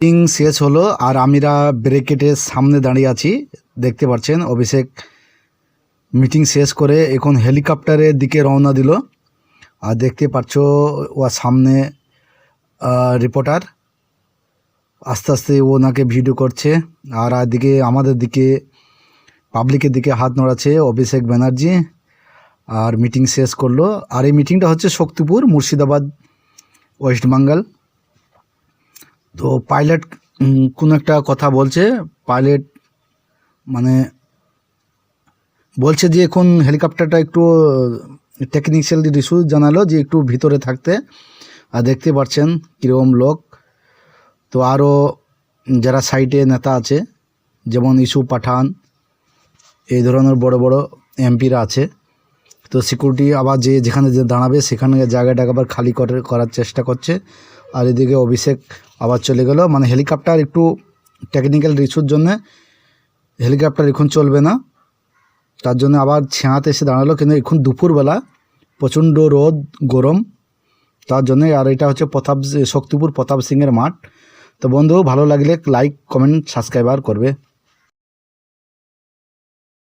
Meeting শেষ হলো আর আমিরা ব্রেকেটের সামনে দাঁড়িয়ে আছি। দেখতে পাচ্ছেন অভিষেক মিটিং শেষ করে এখন হেলিকপ্টারের দিকে রওনা দিল। আর দেখতে পাচ্ছ ওর সামনে রিপোর্টার আস্তে আস্তে ওনাকে ভিডিও করছে। আর দিকে আমাদের দিকে পাবলিকের দিকে হাত নড়াচ্ছে অভিষেক ব্যানার্জি। আর মিটিং শেষ করলো। আর এই মিটিংটা হচ্ছে শক্তিপুর, মুর্শিদাবাদ, ওয়েস্ট বেঙ্গল। তো পাইলট কোনো একটা কথা বলছে। পাইলট মানে বলছে যে এখন হেলিকপ্টারটা একটু টেকনিক্যাল ইস্যু জানালো যে একটু ভিতরে থাকতে। আর দেখতে পাচ্ছেন কীরকম লোক। তো আরও যারা সাইডে নেতা আছে যেমন ইস্যু পাঠান, এই ধরনের বড় বড় এমপিরা আছে। তো সিকিউরিটি আবার যেখানে দাঁড়াবে সেখানে জায়গাটা আবার খালি করার চেষ্টা করছে। আর এদিকে অভিষেক আবার চলে গেল। মানে হেলিকপ্টার একটু টেকনিক্যাল ইস্যুর জন্যে হেলিকপ্টার এখন চলবে না, তার জন্য আবার ছায়াতে এসে দাঁড়ালো। কিন্তু এখন দুপুরবেলা প্রচণ্ড রোদ গরম, তার জন্যে। আর এটা হচ্ছে শক্তিপুর প্রতাপ সিংয়ের মাঠ। তো বন্ধু, ভালো লাগলে লাইক, কমেন্ট, সাবস্ক্রাইবার করবে।